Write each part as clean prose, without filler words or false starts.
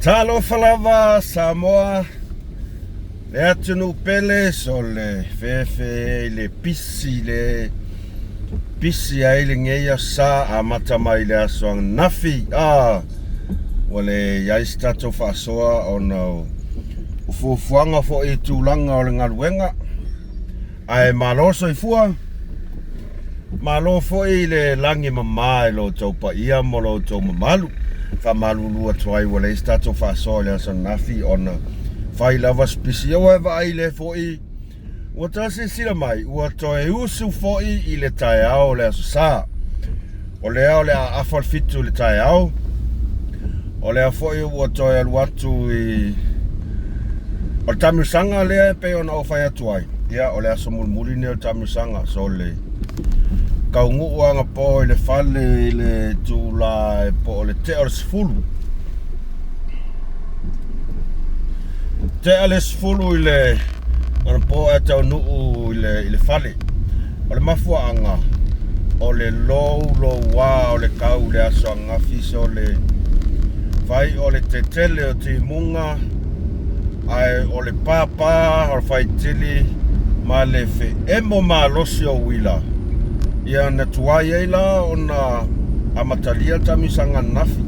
Talo falava Samoa le atunu pele so le fefe le pisi ai le ngeia sa a matamai le aso nafi wale yais tato fasoa ona ufuanga fo e tulanga o le ngaluenga ai maloso i fua malo fo i le langi mama lo topa ia mo lo to malu fa malu lua tuai wale tato fasoa le aso nafi ona fai lava spisi o eva ai le fo i ua tasi sila mai ua toe usu fo i le tae au le aso sa o le au le a afal fitu le tae au o le a fo i ua toe alu atu i o le tamisanga lea pe ona o fai atu ai ia o le aso mulmuli ne o tamisanga so le kaungu uanga po i le fale i le tula po o le te o le sifulu te ale sifulu i le ona po e tau nuu i le fale o le mafua anga o le lou wā o le kau le aso anga fiso le fai o le tetele o te munga ai o le papa o le fai tili ma le fe emo ma losi o wila ia na tuai ei la ona amatalia tamisanga nafi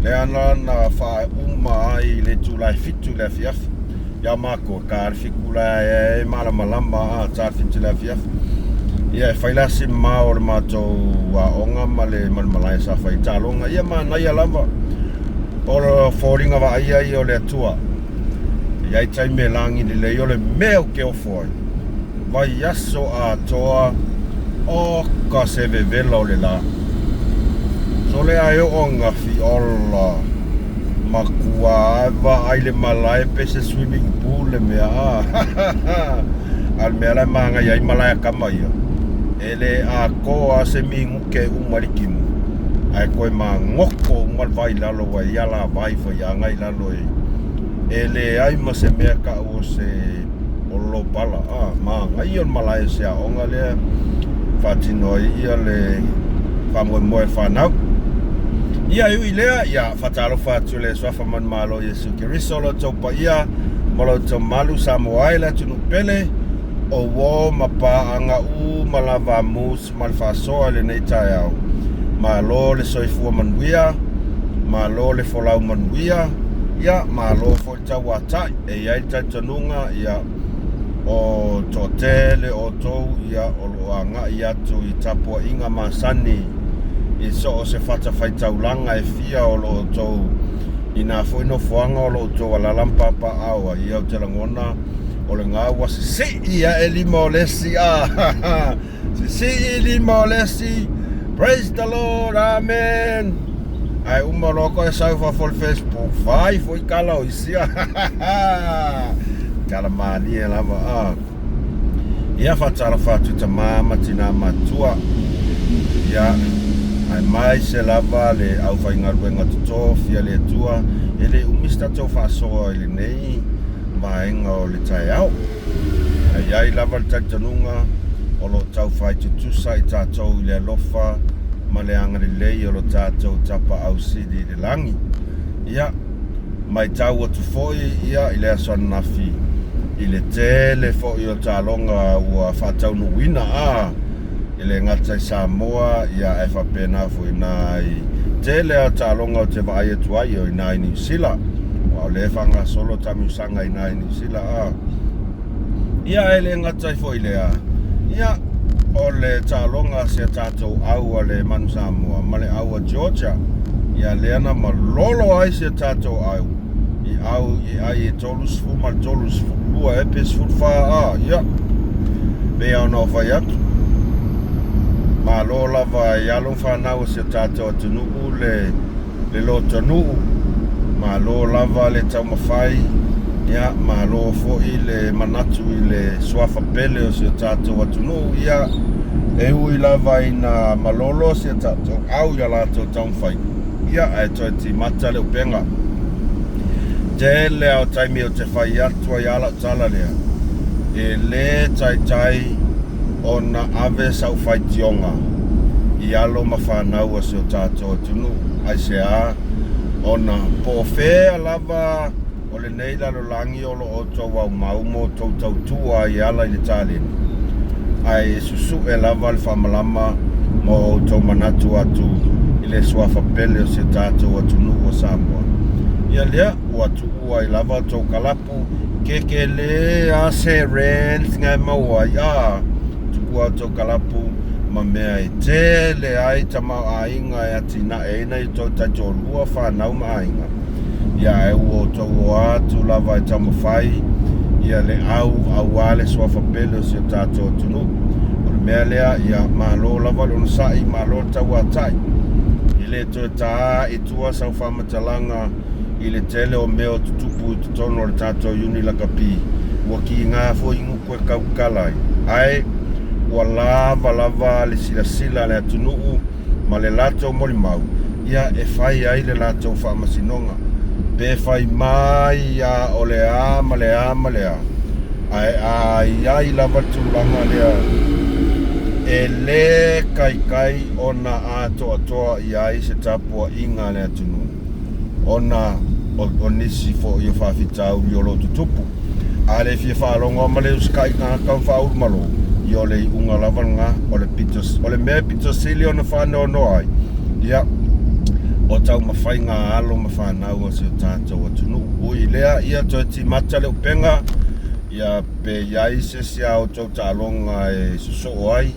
le ana na fa uma ai le tulai fitu le fiafi ya mako ka fikula e malama a ta fitu le fiafi ia faila si ma o le mato wa onga male malmalai sa fai talonga ia ma na ia lava o le foringa va ia o le atua ia i tai me langi le o le meo ke o foi vai yaso a toa o ka se vevela o le la so le ai o ngafi ola makua va ai le malai pe se swimming pool le mea al mea la manga ia i malai kama ia ele a koa se mingu ke umarikimu ai koe ma ngoko umal vai lalo wa ia la vai fo ia ngai lalo ele ai ma se mea ka o se olo pala ma ngai on malai se a onga le fatino ia le famo moe fanau ia ui lea ia fatalo fatu le swafa man malo Yesu Kiriso lo topa ia malo to malu Samoa la tunu pele o wo mapa anga malava mus malfaso le nei tai au malo le soifua manuia malo le folau manuia ia malo fo tawata e ia tatanunga ia o totele o tou ia o loanga ia tu i tapua inga masani i so o se fata fai taulanga e fia o lo tou ina fo ino foanga o lo tou ala lampapa awa ia o te langona o le ngā wa si ia e lima o lesi si i lima o lesi praise the Lord amen ai umaroko e saufa for Facebook fai foi kala o isia kala mani e lama ia fatara fatu ta mama tina matua ia ai mai se lava le au fai ngaruenga tuto fia le tua ele umista to faso ele nei vaenga o le tai au ai lava le tanunga o lo tau fai tutusa i tatou i le alofa ma le anga le lei o lo tatou tapa au sidi le langi ia mai tau atu foi ia i le aso nafi i le tele foi o talonga ua fatau nuina ele ngata i Samoa ia e whapena fo ina i tele a talonga o te vai e tuai o ina i New Zealand wa le whanga solo tamiusanga ina i New Zealand ia ele ngata i fo i lea ia o le talonga se tatou au a le manu Samoa ma le au a Georgia ia leana ma lolo ai se tatou au i au i ai e tolus fu ma tolus fu lua e pes fu fa ia be au no fai atu ma lo lava ia lo whanau se tatou atunuu le lo tanuu ma lo lava le tau mawhai ia ma lo fo i le manatu i le swafa pele o se tatou atunuu ia e ui lava ina malolo se tatou au ia lato tau mwhai ia e toi ti mata le upenga te le au taimi o te whai atua i ala tala lea e le tai o na ave sau fai tionga i alo ma whanau a se o tātou tunu ai se Ona po fea lava o le nei lalo langi o lo o tau au maumo tau tua i ala i le tāleni. Ai susu e lava le whamalama mo o tau manatu atu i le suafa pele o se tātou atu nuku o Samoa. Ia lea ua tu ua i lava tau kalapu keke le a se rent ngai maua i a tu ua tau kalapu ma mea e tele ai tama ainga e ati na e na i tau tato lua whanau ma ainga. Ia e ua tau o atu lava i tamo whai ia le au ale suafa pele o se tātou atu nuku. Mea lea ia malo lava lona sai malo tau atai i le to ta i tua sau whamatalanga i le tele o meo tutupu i tutono o le tātou uni lakapi ua ki ngā fo ingu koe kaukalai ai ua lava le sila le atunuu ma le latou molimau ia e whai ai le latou whamasinonga pe whai mai ia o le a ma le a ai lava tūlanga lea e le kai ona atoa i ai se tapua inga le atunu. Ona o nisi fo i o whawhitau i o lo tutupu. A le fia whaalonga ma le uskai ngā kau whaur malo. I o le unga lavanga o le mea pitosili o na whanau no ai. Ia, o tau mawhai ngā alo ma whanau o se tātou atunu. Ui lea ia toi ti mata le upenga. Ia pe iai se sia o tau tālonga e suso ai.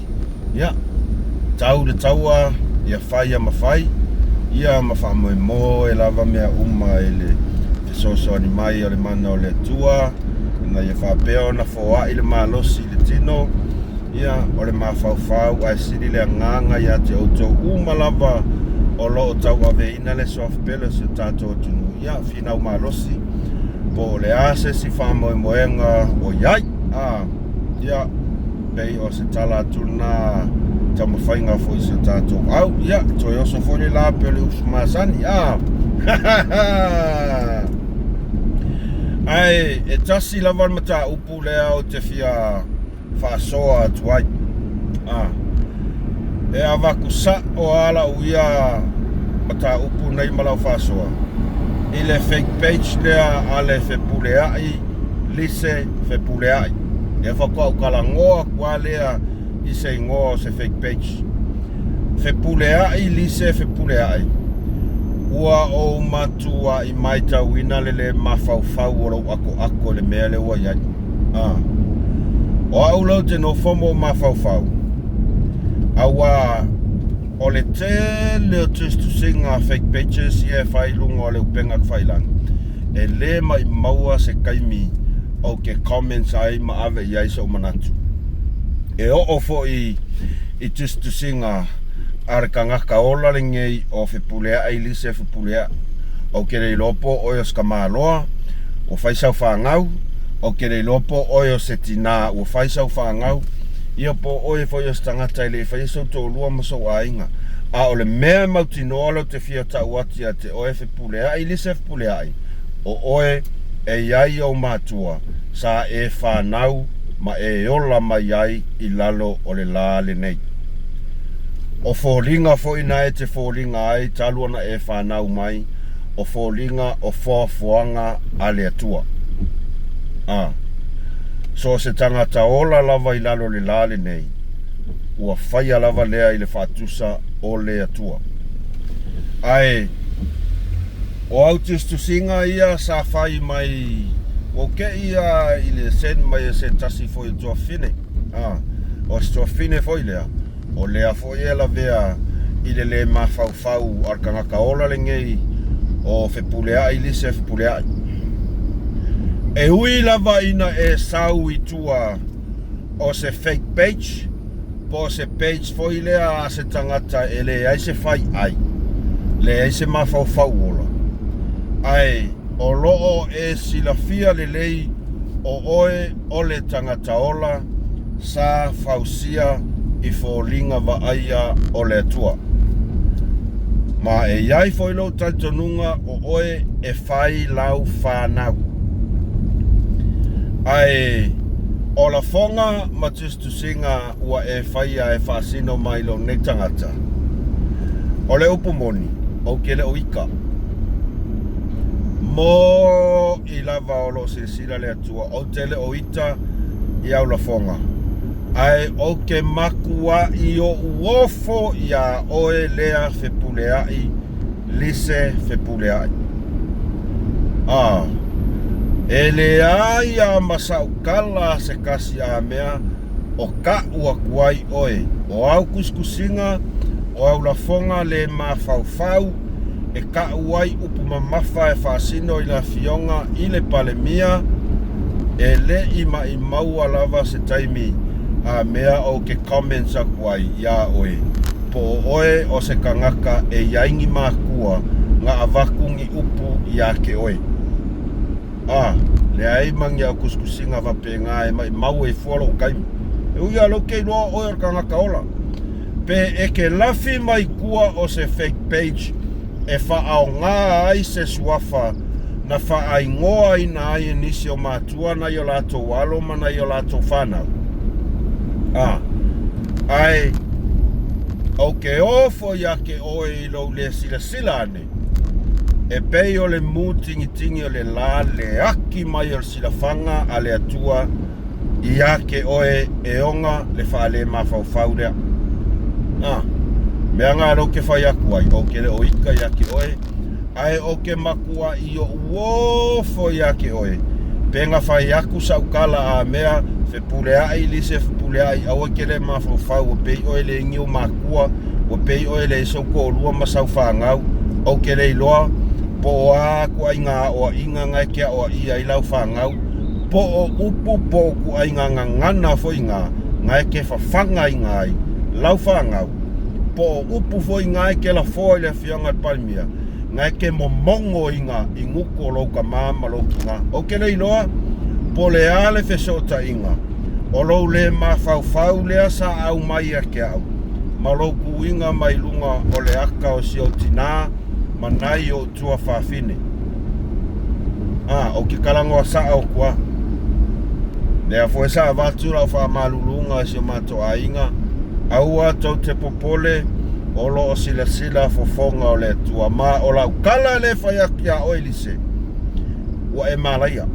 Ia, tau le taua, ia whai a mawhai, ia mawhamoe mo e lava mea e le soso ani mai o le mana o le tua, na ia whapeo na whoa i le malosi le tino, ia o le mawhauwhau ai siri le nganga ia te auto lava o lo o tau ave ina le soft pele se tātou tunu, ia whinau malosi, po le ase si whamoe moenga o iai, ia, pei o se tala tuna tama whainga fo i se tātou au ia, toi oso fo la pe le usumasani ai, e tasi lawan mata upu lea o te fia whaasoa atu ai e awaku sa o ala uia mata upu nei malau whaasoa i le fake page lea a le whepuleai lise whepuleai e whakau kala ngoa kua lea i se ngoa se fake page. Whepuleai lise whepuleai. Ua o matua i maita wina le mawhauwhau o rau ako le mea le ua iai. O au lau te no whomo mawhauwhau. Awa o le te leo testu singa fake pages i e whailunga o le upenga kwhailang. E le mai maua se kaimi o ke comments ai ma ave i aisa o manatu. E o fo i tustu singa arka ngaka ola le ngei o whepulea ai lise whepulea o ke rei lopo o ska maloa o whaisau whangau o ke rei lopo o se tina o whaisau whangau ia po o fo i stangata i le whaisau to lua maso ainga a o le mea mautinoalo te fia tau ati a te oe whepulea ai lise whepulea ai o oe e iai o matua sa e whanau ma e ola mai ai i lalo o le la le nei. O fōlinga fo ina e te fōlinga ai taluana e whanau mai o fōlinga o whāfuanga a le atua. So se tangata ola lava i lalo le la le nei ua whaia lava lea i le whātusa o le atua. Ai o autistu singa ia sa whai mai o ke ia i le sen mai se tasi fo i tua fine o se tua fine fo i lea o lea fo i ela vea i le mawhauwhau arkangaka ola le ngei o whepulea i lise whepulea e hui lava ina e sau i tua o se fake page po se page fo i lea a se tangata e le ai se whai ai le ai se mawhauwhau ola ai o loo e silafia le lei o oe o le tangata ola sa fausia i fōlinga wa aia o le atua. Ma e iai fo ilo taitonunga o oe e whai lau whanau. Ai o la fonga ma tustu singa ua e whaia e whaasino mai lo ne tangata. O le upumoni, o ke le o ika. mo I lava o lo silsila le atua o tele o ita I au la fonga ai o ke makua I o uofo ia oe lea fepuleai lise fepuleai e lea ia masaukala se kasi a mea o ka ua kuai oe o au kuskusinga o au la fonga le mafaufau e ka uai upu mamafa e whaasino I la fionga I le palemia e le ima I maua lava se taimi a mea o ke comments a kuai ia oe po oe o se kangaka e yaingi makua nga avakungi upu ia ke oe le ai mangi au kuskusinga vapenga e mai mau e fualo kaimi e uia lo ke loa oe o kangaka ola pe e ke lafi mai kua o se fake page e whaao ngā ai se suafa na whaai ngoa I na ai nisi o mātua na I o lato walo ma na I o lato whanau. Ai, au ke ofo ia ke oe I lau le sila ane. E pei o le mū tingi o le la le aki mai o sila whanga a le atua ia ke oe e onga le whaale mawhau rea. Mea ngā ro ke whai aku ai, o ke le oika ia ke oe, ai o ke makua I o uofo ia ke oe. Penga whai aku saukala a mea, fepuleai lise fepuleai, au ke le mawhau, o pei oe le ingi o makua, o pei oe le soko o lua masau whangau, o ke le iloa, po o a kua inga o inga ngai kia o ia I lau whangau, po o upu po kua inga ngana fo inga, ngai ke whawhanga inga ai, lau whangau, po upu foi ngai ke la foi le fianga palmia ngai ke momongo inga I nguko lo ka mama lo kinga o ke nei loa po le ale fe sota inga o lo le ma fau le sa au mai ke au ma lo ku inga mai lunga o le aka o si o tina manai o tua fafine o ke kalango sa au kwa le a foi sa vatura o fa malulunga si o mato ainga aua tau te popole o lo o sila fofonga o le tua ma o lau kala le whaiakia o elise ua e malaya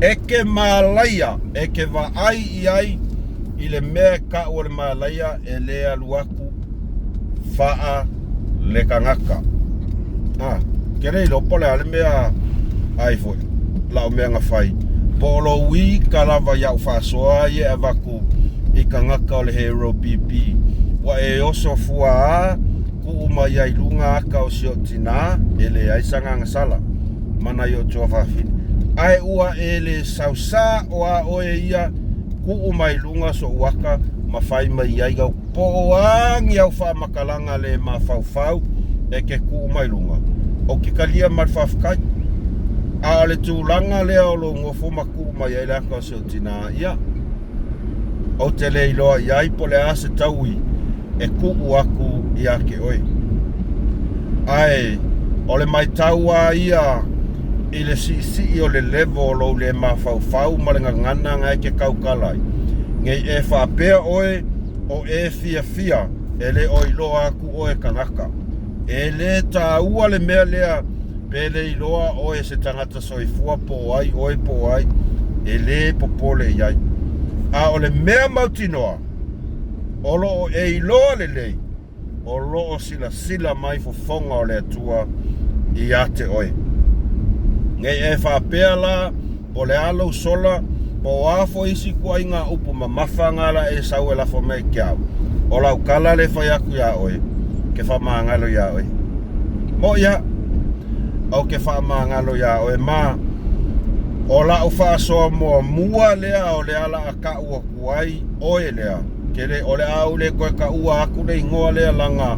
eke malaya eke wa ai I le mea ka o le malaya e le aluaku faa le kangaka kere ilo pole ale mea ai foi lau mea nga whai po lo wi kalawa iau whasoa ye avaku I kangaka o le Hero BP wa e oso fua ku uma iai lunga aka o sio tina ele ai sanga ngasala mana yo tua whawhini ai ua ele sausa o a oe ia ku uma I lunga so uaka ma whai mai iai gau poang iau wha makalanga le ma whau e ke ku uma I lunga o ki kalia mar whawkai a le tūlanga lea o lo ngofo ma ku uma iai le aka o sio tina ia o te le iloa iai po le ase taui e ku'u aku ia ke oe. Ai, o le mai taua ia I le si o le levo o lo le mawhau ma le ngangana ngai ke kaukalai. Ngei e whapea oe o e fia e le o iloa aku oe kangaka. E le ta ua le mea lea pe le iloa oe se tangata soifua po ai oe po ai e le popole iai. A o le mea mautinoa o lo e iloa le lei o lo o sila mai fofonga o le atua I ate oe ngei e whapea la po le alo sola po afo isi kua inga upu mamawhanga la e sau e lafo mei kiau o lau kala le whaiaku ia oe ke whamangalo ia oe mo ia au ke whamangalo ia oe ma o la o whaasoa mua lea o le ala a ka ua kuai oe lea kere o le au le koe ka ua aku le ingoa lea langa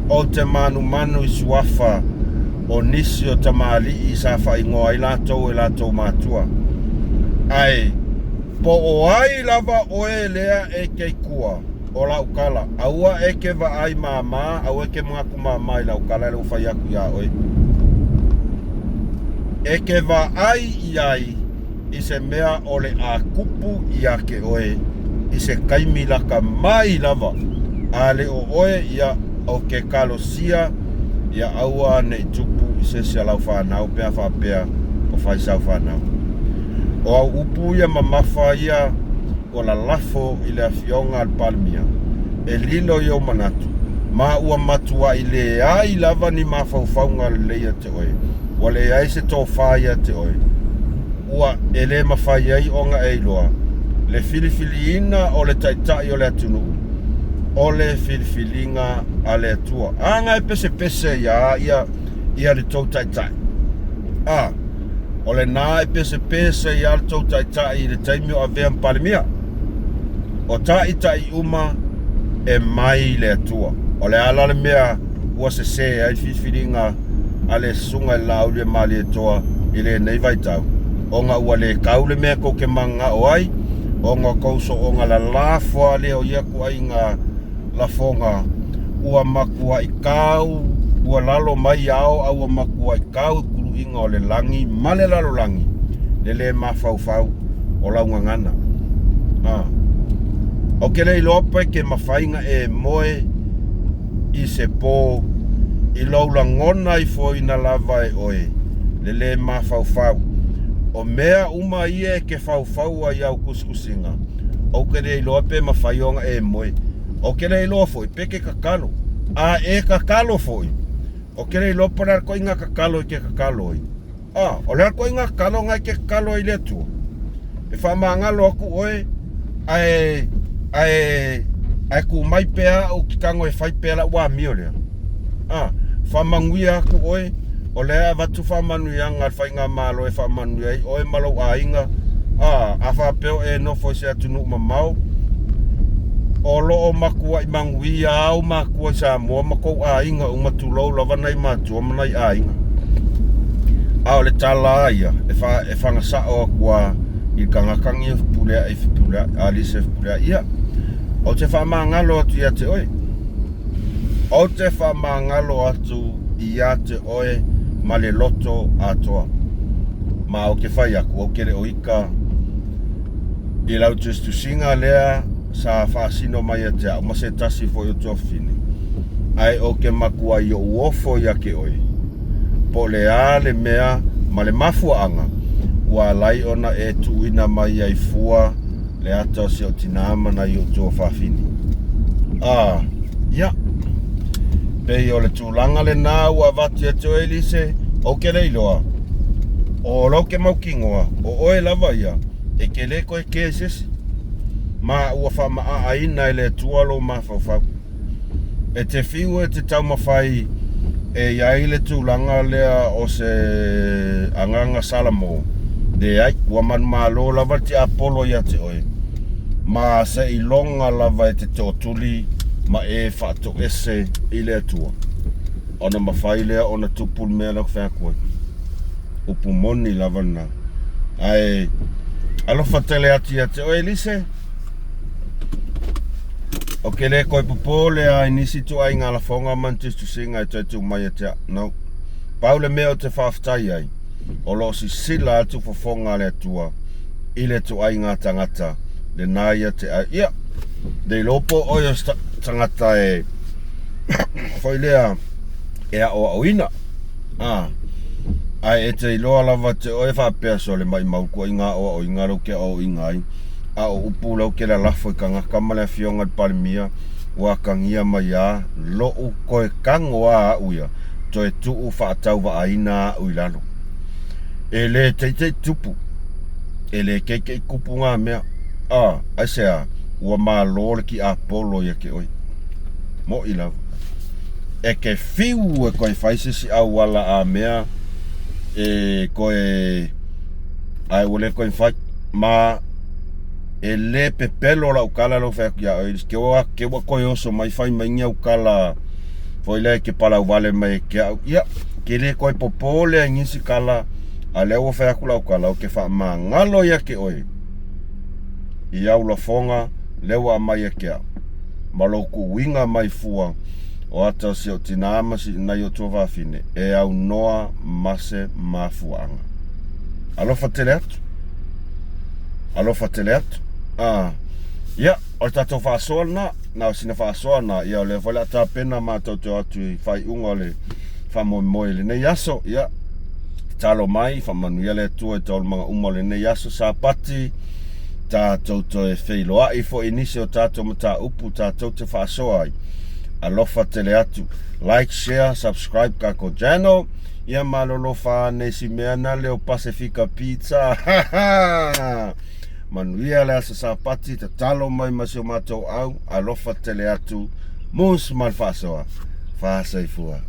o te manu I suafa o nisi o tamali I sa wha ingoa I latou mātua ai po o ai lava oe lea e kei kua o lau kala aua e ke wa ai mama au e ke mga kumama I lau kala e lau whai aku ia oe e ke wa ai iai I se mea o le a kupu ia ke oe I se kaimi laka mai lava a le o oe ia o ke kalosia ia aua ne tupu I se se lau whanau pia whapea o whaisau whanau. O au upu ia mamafa ia o la lafo I le afionga al palmia. E lilo I o manatu. Ma ua matua I le ai lava ni mawhauwhaunga leia te oe. Wa le ai se tō whaia te oe. Ua ele mawhai ai o nga eiloa. Le filifili ina o le taitai o le atunu. O le filifilinga a le atua. Anga e pese pese ia le tō taitai. O le nā e pese pese ia le tō taitai I le taimi o avea mpalimia. O tai uma e mai le atua. O le ala le mea ua se ai filifilinga a le sunga I lau le mali e toa I le nei vai tau. O nga ua le kau le mea ko ke manga o ai. O nga kouso o nga la lafo le o iaku ai nga la fonga ua makua I kau ua lalo mai ao a ua makua I kau kuru inga o le langi male lalo langi le mafau o launga ngana. O ke lei lopa ke mawhainga e moe I se pō I laula ngona I fo ina lava e oe le mafau o mea uma ia e ke fau a iau kuskusinga. O ke lei lope mawhaionga e moe. O ke lei loa foi peke kakalo. E kakalo foi. O ke lei lopa rar ko inga kakalo I ke kakalo I. O rar ko inga kakalo ngai ke kakalo I le tua. E whamangalo aku oe ai ku mai pea o ki kango e whai pea la ua mio lea. Whamanguia aku oe o lea watu whamanu ianga whai ngā malo e whamanu ai oe malo a inga. A whapeo e nofo se atunu mamau. O loo makua I manguia au makua sa mua makou a inga umatulou lawanai matua manai a inga. O le tala ia e whangasao akua I kangakangi pulea I pulea alise pulea ia. O te whamangalo atu ia te oe. O te whamangalo atu ia te oe ma le loto atoa. Ma o ke whai aku, o ke re oika I lau tu singa lea sa whaasino mai a te au. Ma se tasi fo I o tua whine. Ai o ke makua I o uofo ia ke oe. Po le a le mea ma le mafuanga. Ua lai ona e tuina mai ai fua le ata o se o tinama na I o tua whawhini. Ia. Pei o le tūlanga le nā ua vati a teo elise o ke leiloa. O lau ke maukingoa o oe lava ia e ke le koe ke sesi. Ma ua whamaa aina e le tualo mawhawhau. E te whiu e te tau mawhai e iai le tūlanga lea o se anganga Salamo. De ai, ua manu malo lava te Apollo ia te oe. Ma se I longa lava e te tōtuli ma e whaato ese I le atua. Ona mawhai lea ona tupul mea lau whea koe. Upu moni lava na. Ai, alofa tele ati a te oe lise. O ke le koe popo lea inisi tu ai ngā la whonga mantis tu singa I tu mai a te no. Paule mea o te whaftai ai. O lo si sila atu whafonga le atua I le tu ai ngā tangata le nāia te ai ia de lopo o yo tangata e foi lea e a o auina ai e te iloa lava te oe whapea so le mai mauko I ngā o inga ro ke o ingai a o upu lau ke la lafo I ka ngaka male fionga palmia wa kangia mai a lo u koe kangoa a uia to e tuu whaatau wa aina uilano e le teitei tupu e le keike I kupu ngā mea ai sea ua mā lore ki Apollo ia ke oi mo I lava e ke whiu e koe whaisisi au wala a mea e koe ai wale koe whai ma e le pepelo la ukala lo whea kia oi ke wa koe oso mai whai mai ngia ukala foi le ke pala wale mai kia ia ke le koe popole a ngisi kala a leo whea kula ukala o ke wha ma ngalo ia ke oi I au la fonga leo a mai a kia maloku winga mai fua o ata si o tinama si nai o tua whawhine e au noa mase mafuanga alofa tele atu ia o tato whaasoa na o sina whaasoa na ia o le whale ata pena mātou te atu I whai unga le whamoe le nei aso, ia. Talo mai, whamanuia le tua e tau mga uma le nei aso sa pati, tātou to e wheiloa i fo inisi o tātou mata upu, tātou te whaasoa ai. Alofa tele atu, like, share, subscribe kako channel, ia malolo whane si meana leo Pacifica Pizza, manuia le asa sa pati, te talo mai masio matou au, alofa tele atu, mus mal whaasoa, whaasaifua.